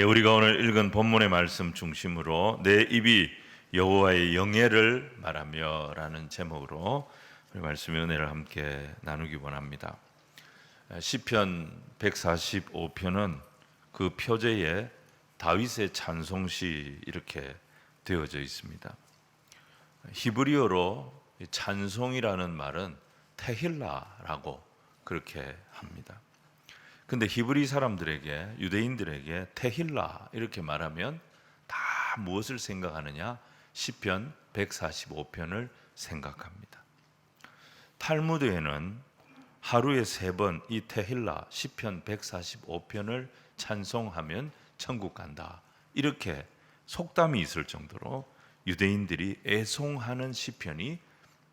우리가 오늘 읽은 본문의 말씀 중심으로 내 입이 여호와의 영예를 말하며 라는 제목으로 우리 말씀의 은혜를 함께 나누기 원합니다. 시편 145편은 그 표제에 다윗의 찬송시 이렇게 되어져 있습니다. 히브리어로 찬송이라는 말은 테힐라라고 그렇게 합니다. 근데 히브리 사람들에게, 유대인들에게 테힐라 이렇게 말하면 다 무엇을 생각하느냐? 시편 145편을 생각합니다. 탈무드에는 하루에 3번 이 테힐라 시편 145편을 찬송하면 천국 간다, 이렇게 속담이 있을 정도로 유대인들이 애송하는 시편이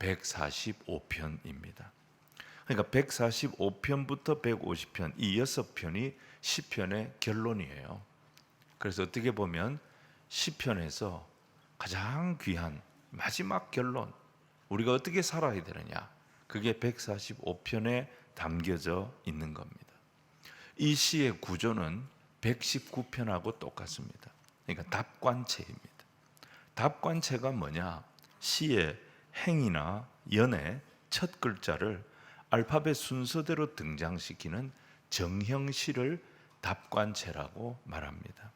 145편입니다. 그러니까 145편부터 150편 이 6편이 시편의 결론이에요. 그래서 어떻게 보면 시편에서 가장 귀한 마지막 결론, 우리가 어떻게 살아야 되느냐, 그게 145편에 담겨져 있는 겁니다. 이 시의 구조는 119편하고 똑같습니다. 그러니까 답관체입니다. 답관체가 뭐냐? 시의 행이나 연의 첫 글자를 알파벳 순서대로 등장시키는 정형시를 답관체라고 말합니다.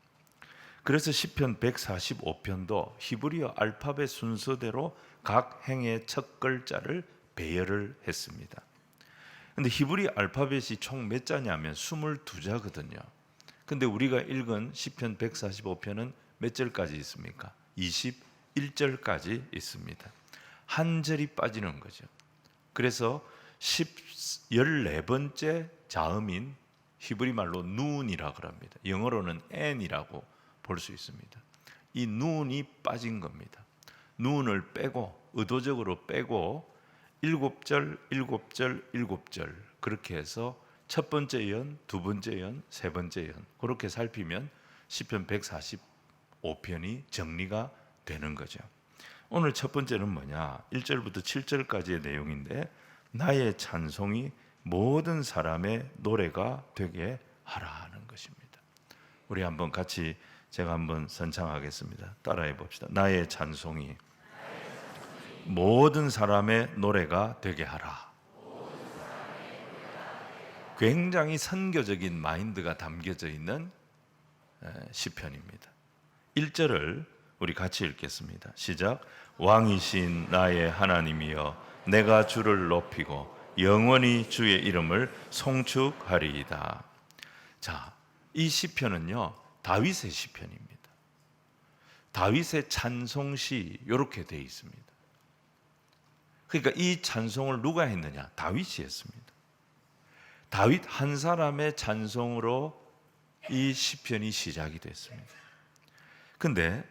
그래서 시편 145편도 히브리어 알파벳 순서대로 각 행의 첫 글자를 배열을 했습니다. 근데 히브리 알파벳이 총 몇 자냐면 22자거든요. 근데 우리가 읽은 시편 145편은 몇 절까지 있습니까? 21절까지 있습니다. 한 절이 빠지는 거죠. 그래서 14번째 자음인 히브리 말로 눈이라고 합니다. 영어로는 n이라고 볼 수 있습니다. 이 눈이 빠진 겁니다. 눈을 빼고, 의도적으로 빼고 7절, 7절, 7절 그렇게 해서 첫 번째 연, 두 번째 연, 세 번째 연 그렇게 살피면 시편 145편이 정리가 되는 거죠. 오늘 첫 번째는 뭐냐? 1절부터 7절까지의 내용인데, 나의 찬송이 모든 사람의 노래가 되게 하라는 것입니다. 우리 한번 같이 제가 한번 선창하겠습니다. 따라해 봅시다. 나의 찬송이 모든 사람의 노래가 되게 하라. 굉장히 선교적인 마인드가 담겨져 있는 시편입니다. 1절을 우리 같이 읽겠습니다. 시작. 왕이신 나의 하나님이여, 내가 주를 높이고 영원히 주의 이름을 송축하리이다. 자, 이 시편은요 다윗의 시편입니다. 다윗의 찬송시 이렇게 되어 있습니다. 그러니까 이 찬송을 누가 했느냐? 다윗이 했습니다. 다윗 한 사람의 찬송으로 이 시편이 시작이 됐습니다. 근데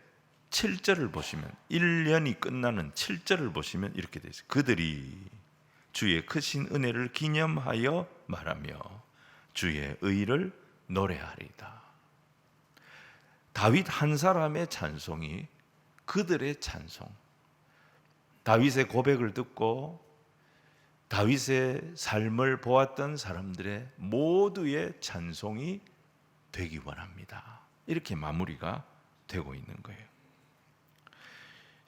7절을 보시면, 1년이 끝나는 7절을 보시면 이렇게 되어 있어요. 그들이 주의 크신 은혜를 기념하여 말하며 주의 의를 노래하리이다. 다윗 한 사람의 찬송이 그들의 찬송, 다윗의 고백을 듣고 다윗의 삶을 보았던 사람들의 모두의 찬송이 되기 원합니다. 이렇게 마무리가 되고 있는 거예요.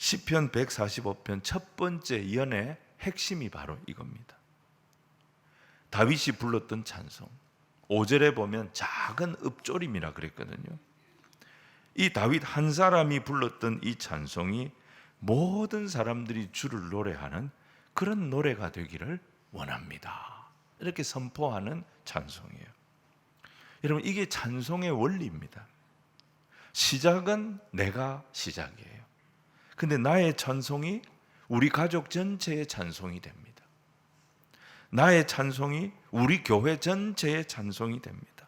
시편 145편 첫 번째 연의 핵심이 바로 이겁니다. 다윗이 불렀던 찬송, 5절에 보면 작은 읍조림이라 그랬거든요. 이 다윗 한 사람이 불렀던 이 찬송이 모든 사람들이 주를 노래하는 그런 노래가 되기를 원합니다. 이렇게 선포하는 찬송이에요. 여러분, 이게 찬송의 원리입니다. 시작은 내가 시작이에요. 근데 나의 찬송이 우리 가족 전체의 찬송이 됩니다. 나의 찬송이 우리 교회 전체의 찬송이 됩니다.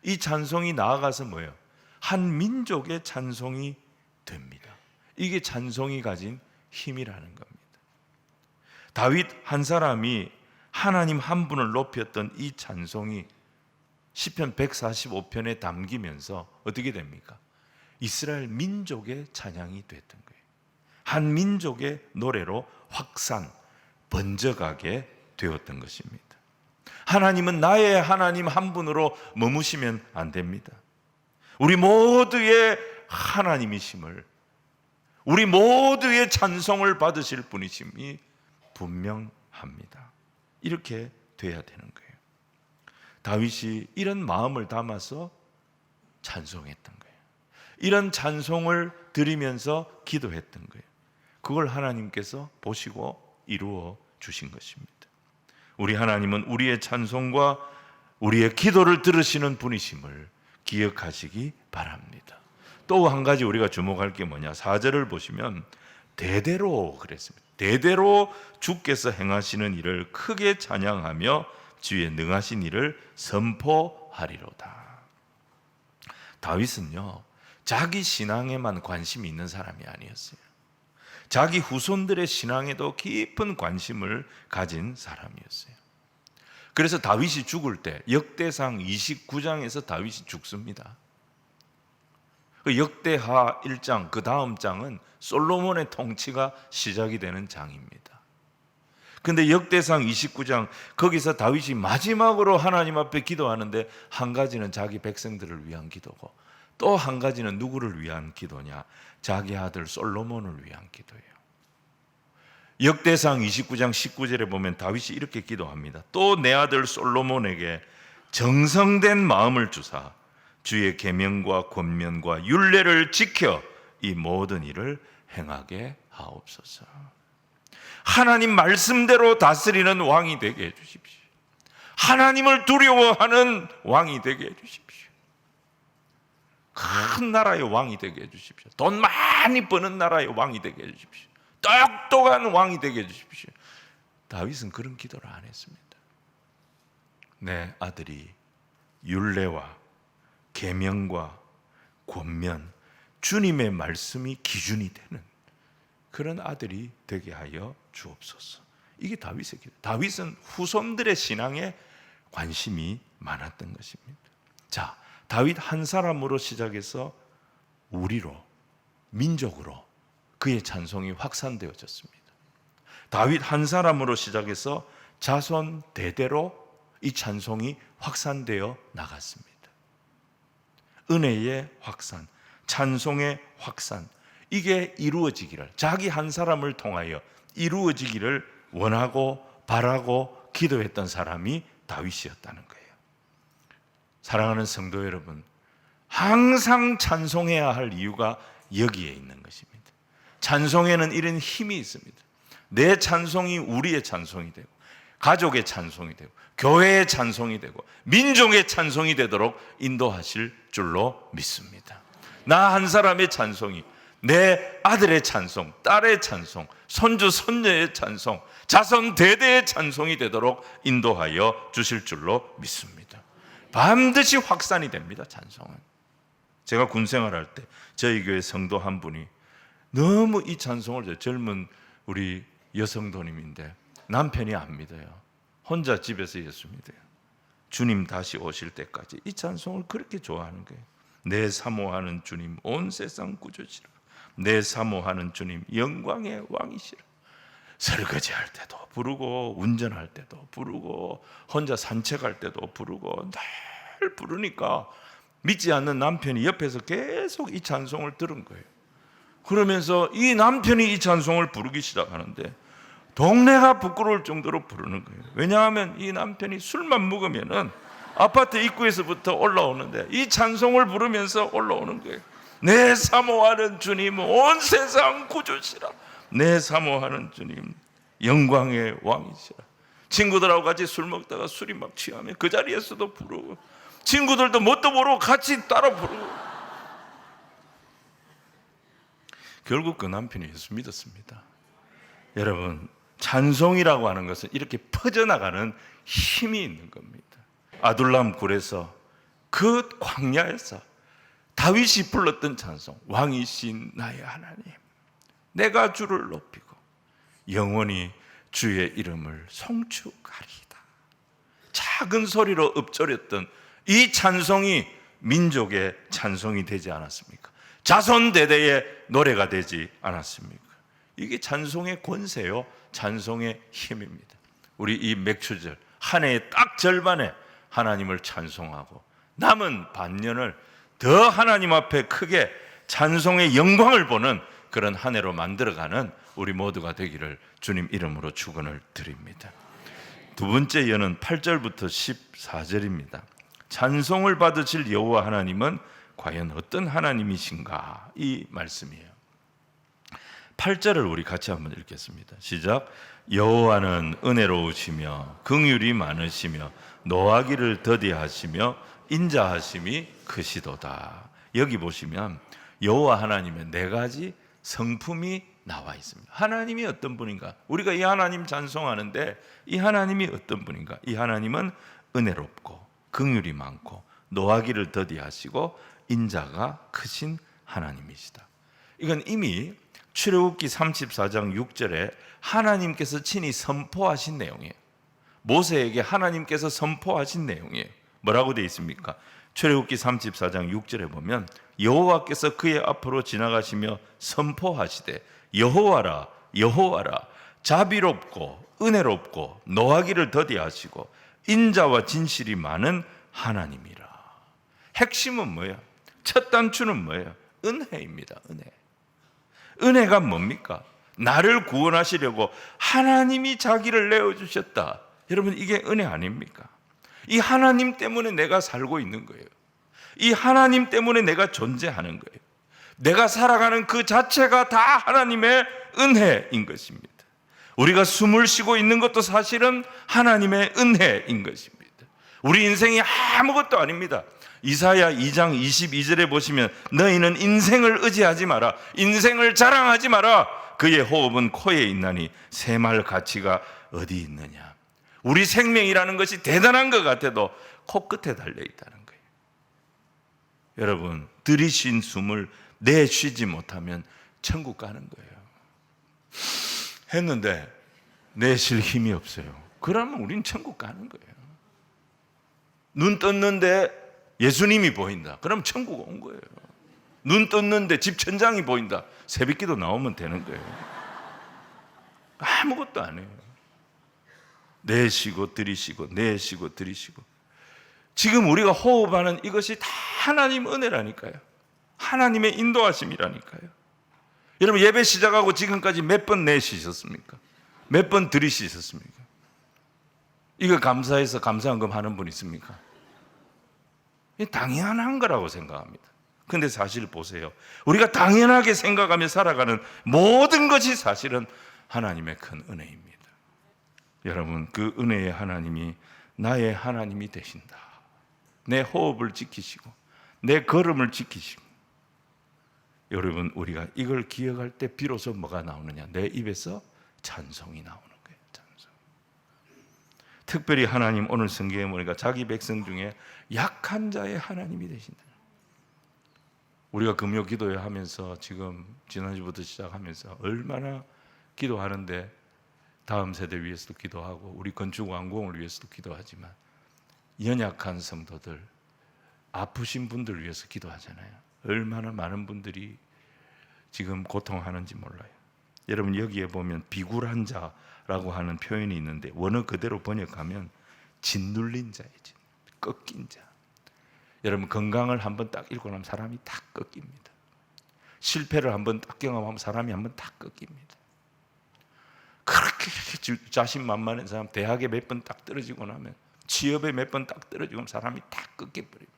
이 찬송이 나아가서 뭐예요? 한 민족의 찬송이 됩니다. 이게 찬송이 가진 힘이라는 겁니다. 다윗 한 사람이 하나님 한 분을 높였던 이 찬송이 시편 145편에 담기면서 어떻게 됩니까? 이스라엘 민족의 찬양이 됐던 거예요. 한 민족의 노래로 확산, 번져가게 되었던 것입니다. 하나님은 나의 하나님 한 분으로 머무시면 안 됩니다. 우리 모두의 하나님이심을, 우리 모두의 찬송을 받으실 분이심이 분명합니다. 이렇게 돼야 되는 거예요. 다윗이 이런 마음을 담아서 찬송했던 거예요. 이런 찬송을 드리면서 기도했던 거예요. 그걸 하나님께서 보시고 이루어 주신 것입니다. 우리 하나님은 우리의 찬송과 우리의 기도를 들으시는 분이심을 기억하시기 바랍니다. 또 한 가지 우리가 주목할 게 뭐냐, 4절을 보시면 대대로 그랬습니다. 대대로 주께서 행하시는 일을 크게 찬양하며 주의 능하신 일을 선포하리로다. 다윗은요, 자기 신앙에만 관심이 있는 사람이 아니었어요. 자기 후손들의 신앙에도 깊은 관심을 가진 사람이었어요. 그래서 다윗이 죽을 때 역대상 29장에서 다윗이 죽습니다. 그 역대하 1장, 그 다음 장은 솔로몬의 통치가 시작이 되는 장입니다. 근데 역대상 29장, 거기서 다윗이 마지막으로 하나님 앞에 기도하는데 한 가지는 자기 백성들을 위한 기도고 또 한 가지는 누구를 위한 기도냐, 자기 아들 솔로몬을 위한 기도예요. 역대상 29장 19절에 보면 다윗이 이렇게 기도합니다. 또 내 아들 솔로몬에게 정성된 마음을 주사 주의 계명과 권면과 율례를 지켜 이 모든 일을 행하게 하옵소서. 하나님 말씀대로 다스리는 왕이 되게 해주십시오. 하나님을 두려워하는 왕이 되게 해주십시오. 큰 나라의 왕이 되게 해주십시오. 돈 많이 버는 나라의 왕이 되게 해주십시오. 똑똑한 왕이 되게 해주십시오. 다윗은 그런 기도를 안 했습니다. 내 아들이 율례와 계명과 권면, 주님의 말씀이 기준이 되는 그런 아들이 되게 하여 주옵소서. 이게 다윗의 기도. 다윗은 후손들의 신앙에 관심이 많았던 것입니다. 자, 다윗 한 사람으로 시작해서 우리로, 민족으로 그의 찬송이 확산되어졌습니다. 다윗 한 사람으로 시작해서 자손 대대로 이 찬송이 확산되어 나갔습니다. 은혜의 확산, 찬송의 확산, 이게 이루어지기를, 자기 한 사람을 통하여 이루어지기를 원하고 바라고 기도했던 사람이 다윗이었다는 거예요. 사랑하는 성도 여러분, 항상 찬송해야 할 이유가 여기에 있는 것입니다. 찬송에는 이런 힘이 있습니다. 내 찬송이 우리의 찬송이 되고, 가족의 찬송이 되고, 교회의 찬송이 되고, 민족의 찬송이 되도록 인도하실 줄로 믿습니다. 나 한 사람의 찬송이 내 아들의 찬송, 딸의 찬송, 손주 손녀의 찬송, 자손 대대의 찬송이 되도록 인도하여 주실 줄로 믿습니다. 반드시 확산이 됩니다. 찬송은. 제가 군생활할 때 저희 교회 성도 한 분이 너무 이 찬송을, 젊은 우리 여성도님인데 남편이 안 믿어요. 혼자 집에서 예수 믿어요. 주님 다시 오실 때까지 이 찬송을 그렇게 좋아하는 거예요. 내 사모하는 주님 온 세상 구주시라. 내 사모하는 주님 영광의 왕이시라. 설거지할 때도 부르고, 운전할 때도 부르고, 혼자 산책할 때도 부르고, 늘 부르니까 믿지 않는 남편이 옆에서 계속 이 찬송을 들은 거예요. 그러면서 이 남편이 이 찬송을 부르기 시작하는데 동네가 부끄러울 정도로 부르는 거예요. 왜냐하면 이 남편이 술만 먹으면은 아파트 입구에서부터 올라오는데 이 찬송을 부르면서 올라오는 거예요. 내 사모하는 주님 온 세상 구주시라. 내 사모하는 주님 영광의 왕이시라. 친구들하고 같이 술 먹다가 술이 막 취하면 그 자리에서도 부르고, 친구들도 뭣도 모르고 같이 따라 부르고. 결국 그 남편이 예수 믿었습니다. 여러분, 찬송이라고 하는 것은 이렇게 퍼져나가는 힘이 있는 겁니다. 아둘람 굴에서, 그 광야에서 다윗이 불렀던 찬송, 왕이신 나의 하나님, 내가 주를 높이고 영원히 주의 이름을 송축하리이다. 작은 소리로 읊조렸던 이 찬송이 민족의 찬송이 되지 않았습니까? 자손대대의 노래가 되지 않았습니까? 이게 찬송의 권세요, 찬송의 힘입니다. 우리 이 맥추절 한 해의 딱 절반에 하나님을 찬송하고 남은 반년을 더 하나님 앞에 크게 찬송의 영광을 보는 그런 한 해로 만들어가는 우리 모두가 되기를 주님 이름으로 축원을 드립니다. 두 번째 예는 8절부터 14절입니다. 찬송을 받으실 여호와 하나님은 과연 어떤 하나님이신가, 이 말씀이에요. 8절을 우리 같이 한번 읽겠습니다. 시작. 여호와는 은혜로우시며 긍휼이 많으시며 노하기를 더디하시며 인자하심이 크시도다. 여기 보시면 여호와 하나님의 네 가지 성품이 나와 있습니다. 하나님이 어떤 분인가? 우리가 이 하나님 찬송하는데 이 하나님이 어떤 분인가? 이 하나님은 은혜롭고 긍휼이 많고 노하기를 더디하시고 인자가 크신 하나님이시다. 이건 이미 출애굽기 34장 6절에 하나님께서 친히 선포하신 내용이에요. 모세에게 하나님께서 선포하신 내용이에요. 뭐라고 되어 있습니까? 출애굽기 34장 6절에 보면 여호와께서 그의 앞으로 지나가시며 선포하시되 여호와라 여호와라 자비롭고 은혜롭고 노하기를 더디하시고 인자와 진실이 많은 하나님이라. 핵심은 뭐예요? 첫 단추는 뭐예요? 은혜입니다. 은혜가 뭡니까? 나를 구원하시려고 하나님이 자기를 내어주셨다. 여러분, 이게 은혜 아닙니까? 이 하나님 때문에 내가 살고 있는 거예요. 이 하나님 때문에 내가 존재하는 거예요. 내가 살아가는 그 자체가 다 하나님의 은혜인 것입니다. 우리가 숨을 쉬고 있는 것도 사실은 하나님의 은혜인 것입니다. 우리 인생이 아무것도 아닙니다. 이사야 2장 22절에 보시면 너희는 인생을 의지하지 마라. 인생을 자랑하지 마라. 그의 호흡은 코에 있나니 새말 가치가 어디 있느냐. 우리 생명이라는 것이 대단한 것 같아도 코끝에 달려있다는 거예요. 여러분, 들이쉰 숨을 내쉬지 못하면 천국 가는 거예요. 했는데 내쉴 힘이 없어요. 그러면 우린 천국 가는 거예요. 눈 떴는데 예수님이 보인다. 그럼 천국 온 거예요. 눈 떴는데 집 천장이 보인다. 새벽기도 나오면 되는 거예요. 아무것도 안 해요. 내쉬고 들이쉬고 내쉬고 들이쉬고. 지금 우리가 호흡하는 이것이 다 하나님 은혜라니까요. 하나님의 인도하심이라니까요. 여러분, 예배 시작하고 지금까지 몇 번 내쉬셨습니까? 몇 번 들이쉬셨습니까? 이거 감사해서 감사한금 하는 분 있습니까? 당연한 거라고 생각합니다. 근데 사실 보세요. 우리가 당연하게 생각하며 살아가는 모든 것이 사실은 하나님의 큰 은혜입니다. 여러분, 그 은혜의 하나님이 나의 하나님이 되신다. 내 호흡을 지키시고 내 걸음을 지키시고. 여러분, 우리가 이걸 기억할 때 비로소 뭐가 나오느냐? 내 입에서 찬송이 나오는 거예요. 찬송. 특별히 하나님, 오늘 성경에 보니까 자기 백성 중에 약한 자의 하나님이 되신다. 우리가 금요 기도회 하면서 지금 지난주부터 시작하면서 얼마나 기도하는데 다음 세대 위해서도 기도하고 우리 건축 완공을 위해서도 기도하지만 연약한 성도들, 아프신 분들 위해서 기도하잖아요. 얼마나 많은 분들이 지금 고통하는지 몰라요. 여러분, 여기에 보면 비굴한 자라고 하는 표현이 있는데 원어 그대로 번역하면 짓눌린 자예요. 꺾인 자. 여러분, 건강을 한번 딱 잃고 나면 사람이 다 꺾입니다. 실패를 한번 딱 경험하면 사람이 한번 다 꺾입니다. 그렇게 자신만만한 사람, 대학에 몇 번 딱 떨어지고 나면, 취업에 몇 번 딱 떨어지고 나면 사람이 다 꺾여버려요.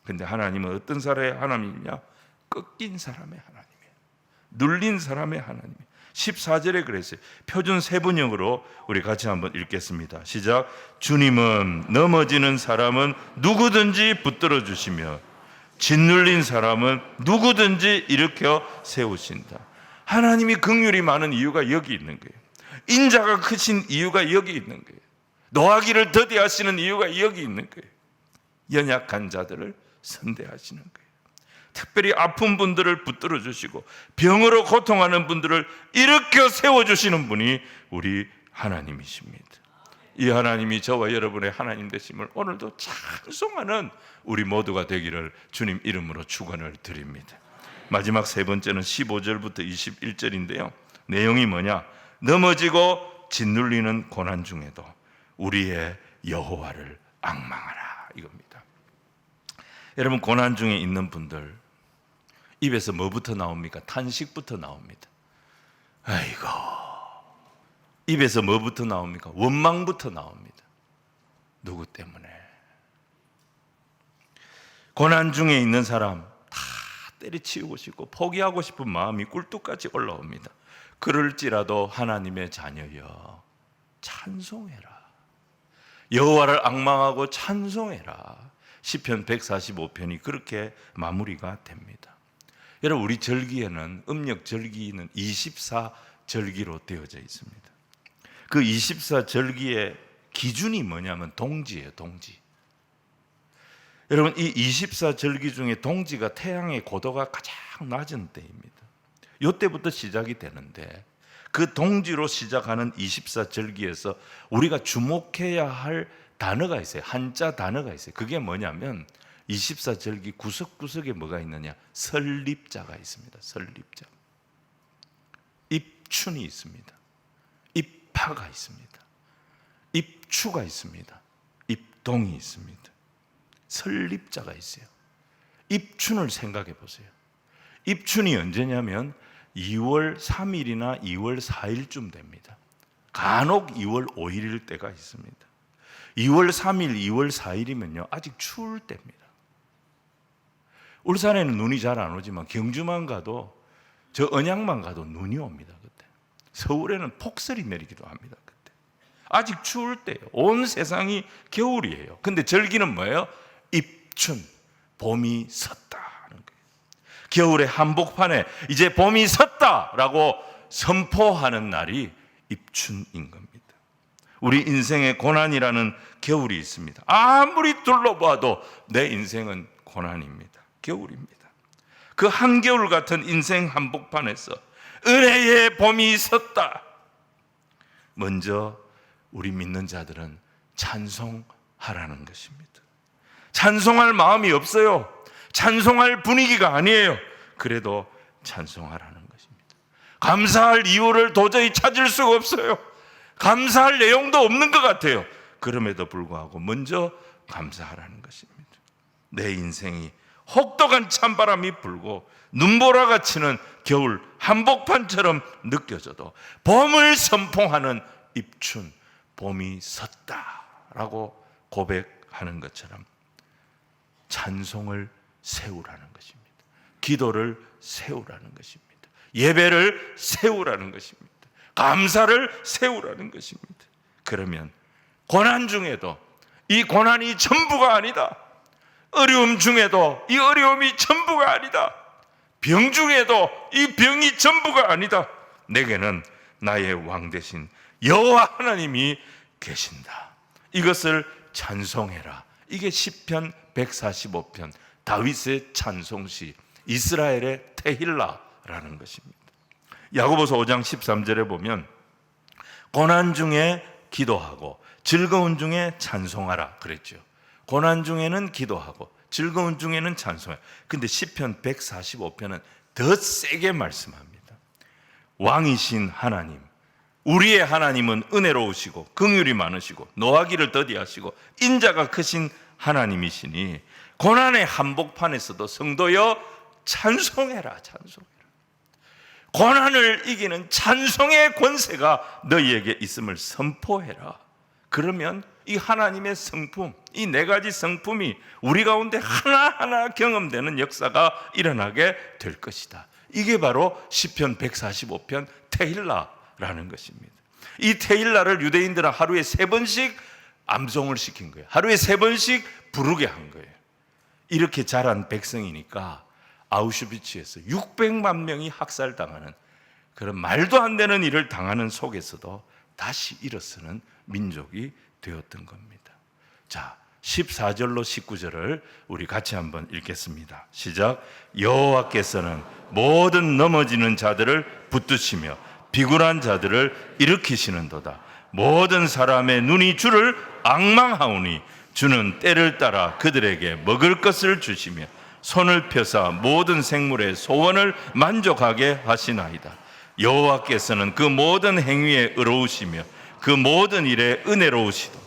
근데 하나님은 어떤 사람의 하나님이냐? 꺾인 사람의 하나님이에요. 눌린 사람의 하나님이에요. 14절에 그랬어요. 표준 세번역으로 우리 같이 한번 읽겠습니다. 시작. 주님은 넘어지는 사람은 누구든지 붙들어 주시며 짓눌린 사람은 누구든지 일으켜 세우신다. 하나님이 긍휼이 많은 이유가 여기 있는 거예요. 인자가 크신 이유가 여기 있는 거예요. 노하기를 더디하시는 이유가 여기 있는 거예요. 연약한 자들을 선대하시는 거예요. 특별히 아픈 분들을 붙들어 주시고 병으로 고통하는 분들을 일으켜 세워주시는 분이 우리 하나님이십니다. 이 하나님이 저와 여러분의 하나님 되심을 오늘도 찬송하는 우리 모두가 되기를 주님 이름으로 축원을 드립니다. 마지막 세 번째는 15절부터 21절인데요. 내용이 뭐냐? 넘어지고 짓눌리는 고난 중에도 우리의 여호와를 앙망하라, 이겁니다. 여러분, 고난 중에 있는 분들 입에서 뭐부터 나옵니까? 탄식부터 나옵니다. 아이고. 입에서 뭐부터 나옵니까? 원망부터 나옵니다. 누구 때문에? 고난 중에 있는 사람 다 때려치우고 싶고 포기하고 싶은 마음이 꿀뚝같이 올라옵니다. 그럴지라도 하나님의 자녀여, 찬송해라. 여호와를 앙망하고 찬송해라. 시편 145편이 그렇게 마무리가 됩니다. 여러분, 우리 절기에는, 음력 절기는 24절기로 되어져 있습니다. 그 24절기의 기준이 뭐냐면 동지예요, 동지. 여러분, 이 24절기 중에 동지가 태양의 고도가 가장 낮은 때입니다. 이때부터 시작이 되는데, 그 동지로 시작하는 24절기에서 우리가 주목해야 할 단어가 있어요. 한자 단어가 있어요. 그게 뭐냐면 24절기 구석구석에 뭐가 있느냐? 설립자가 있습니다. 설립자. 입춘이 있습니다. 입하가 있습니다. 입추가 있습니다. 입동이 있습니다. 설립자가 있어요. 입춘을 생각해 보세요. 입춘이 언제냐면 2월 3일이나 2월 4일쯤 됩니다. 간혹 2월 5일일 때가 있습니다. 2월 3일, 2월 4일이면요 아직 추울 때입니다. 울산에는 눈이 잘 안 오지만 경주만 가도, 저 언양만 가도 눈이 옵니다. 그때 서울에는 폭설이 내리기도 합니다. 그때 아직 추울 때예요. 온 세상이 겨울이에요. 근데 절기는 뭐예요? 입춘, 봄이 섰다는 거예요. 겨울의 한복판에 이제 봄이 섰다라고 선포하는 날이 입춘인 겁니다. 우리 인생에 고난이라는 겨울이 있습니다. 아무리 둘러봐도 내 인생은 고난입니다. 겨울입니다. 그 한겨울 같은 인생 한복판에서 은혜의 봄이 섰다. 먼저 우리 믿는 자들은 찬송하라는 것입니다. 찬송할 마음이 없어요. 찬송할 분위기가 아니에요. 그래도 찬송하라는 것입니다. 감사할 이유를 도저히 찾을 수가 없어요. 감사할 내용도 없는 것 같아요. 그럼에도 불구하고 먼저 감사하라는 것입니다. 내 인생이 혹독한 찬바람이 불고 눈보라가 치는 겨울 한복판처럼 느껴져도 봄을 선포하는 입춘, 봄이 섰다라고 고백하는 것처럼 찬송을 세우라는 것입니다. 기도를 세우라는 것입니다. 예배를 세우라는 것입니다. 감사를 세우라는 것입니다. 그러면 고난 중에도 이 고난이 전부가 아니다. 어려움 중에도 이 어려움이 전부가 아니다. 병 중에도 이 병이 전부가 아니다. 내게는 나의 왕 대신 여호와 하나님이 계신다. 이것을 찬송해라. 이게 시편 145편 다윗의 찬송시, 이스라엘의 테힐라라는 것입니다. 야고보서 5장 13절에 보면 고난 중에 기도하고 즐거운 중에 찬송하라 그랬죠. 고난 중에는 기도하고 즐거운 중에는 찬송해. 근데 시편 145편은 더 세게 말씀합니다. 왕이신 하나님, 우리의 하나님은 은혜로우시고 긍휼이 많으시고 노하기를 더디하시고 인자가 크신 하나님이시니 고난의 한복판에서도 성도여 찬송해라. 찬송해라. 고난을 이기는 찬송의 권세가 너희에게 있음을 선포해라. 그러면 이 하나님의 성품, 이 네 가지 성품이 우리 가운데 하나하나 경험되는 역사가 일어나게 될 것이다. 이게 바로 시편 145편 테힐라라는 것입니다. 이 테힐라를 유대인들은 하루에 3번씩 암송을 시킨 거예요. 하루에 3번씩 부르게 한 거예요. 이렇게 자란 백성이니까 아우슈비츠에서 600만 명이 학살당하는 그런 말도 안 되는 일을 당하는 속에서도 다시 일어서는 민족이 되었던 겁니다. 자, 14절로 19절을 우리 같이 한번 읽겠습니다. 시작. 여호와께서는 모든 넘어지는 자들을 붙드시며 비굴한 자들을 일으키시는도다. 모든 사람의 눈이 주를 앙망하오니 주는 때를 따라 그들에게 먹을 것을 주시며 손을 펴사 모든 생물의 소원을 만족하게 하시나이다. 여호와께서는 그 모든 행위에 의로우시며 그 모든 일에 은혜로우시도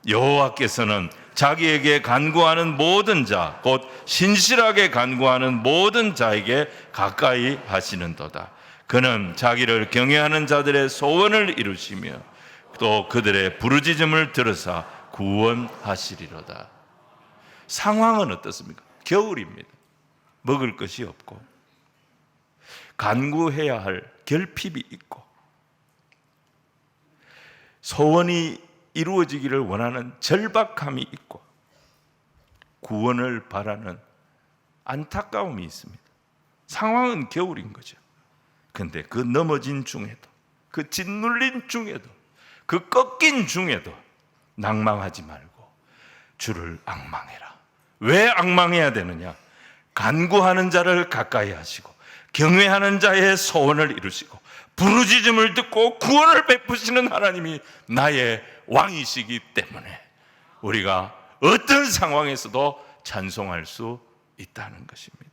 여호와께서는 자기에게 간구하는 모든 자, 곧 신실하게 간구하는 모든 자에게 가까이 하시는도다. 그는 자기를 경외하는 자들의 소원을 이루시며 또 그들의 부르짖음을 들으사 구원하시리로다. 상황은 어떻습니까? 겨울입니다. 먹을 것이 없고 간구해야 할 결핍이 있고 소원이 이루어지기를 원하는 절박함이 있고 구원을 바라는 안타까움이 있습니다. 상황은 겨울인 거죠. 그런데 그 넘어진 중에도, 그 짓눌린 중에도, 그 꺾인 중에도 낭망하지 말고 주를 앙망해라. 왜 앙망해야 되느냐? 간구하는 자를 가까이 하시고 경외하는 자의 소원을 이루시고 부르짖음을 듣고 구원을 베푸시는 하나님이 나의 왕이시기 때문에 우리가 어떤 상황에서도 찬송할 수 있다는 것입니다.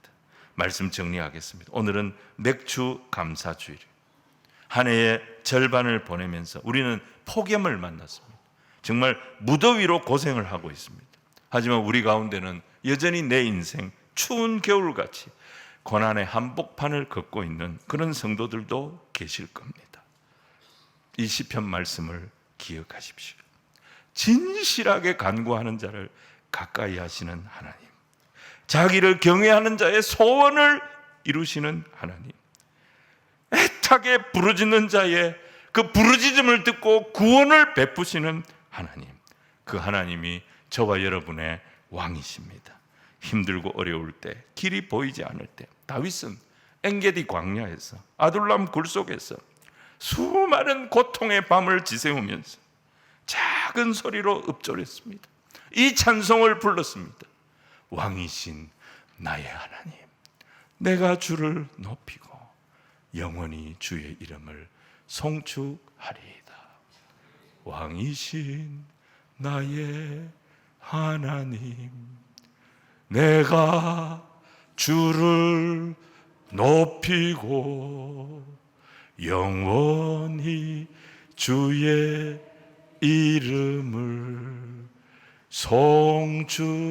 말씀 정리하겠습니다. 오늘은 맥주 감사주일이에요. 한 해의 절반을 보내면서 우리는 폭염을 만났습니다. 정말 무더위로 고생을 하고 있습니다. 하지만 우리 가운데는 여전히 내 인생 추운 겨울같이 고난의 한복판을 걷고 있는 그런 성도들도 계실 겁니다. 이 시편 말씀을 기억하십시오. 진실하게 간구하는 자를 가까이 하시는 하나님, 자기를 경외하는 자의 소원을 이루시는 하나님, 애타게 부르짖는 자의 그 부르짖음을 듣고 구원을 베푸시는 하나님, 그 하나님이 저와 여러분의 왕이십니다. 힘들고 어려울 때, 길이 보이지 않을 때, 다윗은 엔게디 광야에서 아둘람 굴 속에서 수많은 고통의 밤을 지새우면서 작은 소리로 읊조렸습니다. 이 찬송을 불렀습니다. 왕이신 나의 하나님, 내가 주를 높이고 영원히 주의 이름을 송축하리이다. 왕이신 나의 하나님, 내가 주를 높이고 영원히 주의 이름을 송축하리이다.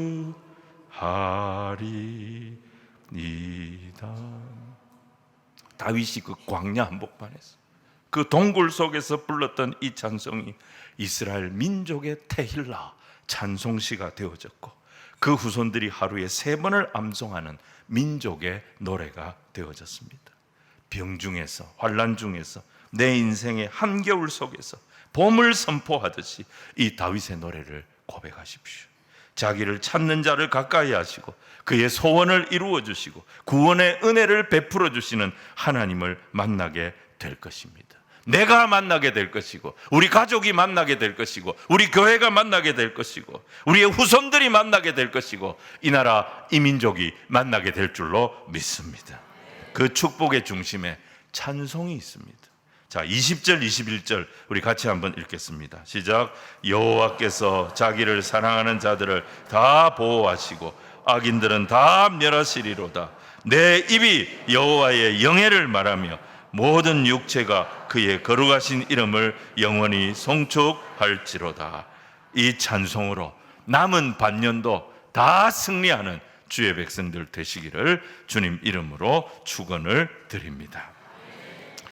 다윗이 그 광야 한복판에서 그 동굴 속에서 불렀던 이 찬송이 이스라엘 민족의 테힐라 찬송시가 되어졌고 그 후손들이 하루에 3번을 암송하는 민족의 노래가 되어졌습니다. 병중에서, 환난 중에서, 내 인생의 한겨울 속에서 봄을 선포하듯이 이 다윗의 노래를 고백하십시오. 자기를 찾는 자를 가까이 하시고 그의 소원을 이루어 주시고 구원의 은혜를 베풀어 주시는 하나님을 만나게 될 것입니다. 내가 만나게 될 것이고 우리 가족이 만나게 될 것이고 우리 교회가 만나게 될 것이고 우리의 후손들이 만나게 될 것이고 이 나라 이 민족이 만나게 될 줄로 믿습니다. 그 축복의 중심에 찬송이 있습니다. 자, 20절 21절 우리 같이 한번 읽겠습니다. 시작. 여호와께서 자기를 사랑하는 자들을 다 보호하시고 악인들은 다 멸하시리로다. 내 입이 여호와의 영예를 말하며 모든 육체가 그의 거룩하신 이름을 영원히 송축할지로다. 이 찬송으로 남은 반년도 다 승리하는 주의 백성들 되시기를 주님 이름으로 축원을 드립니다.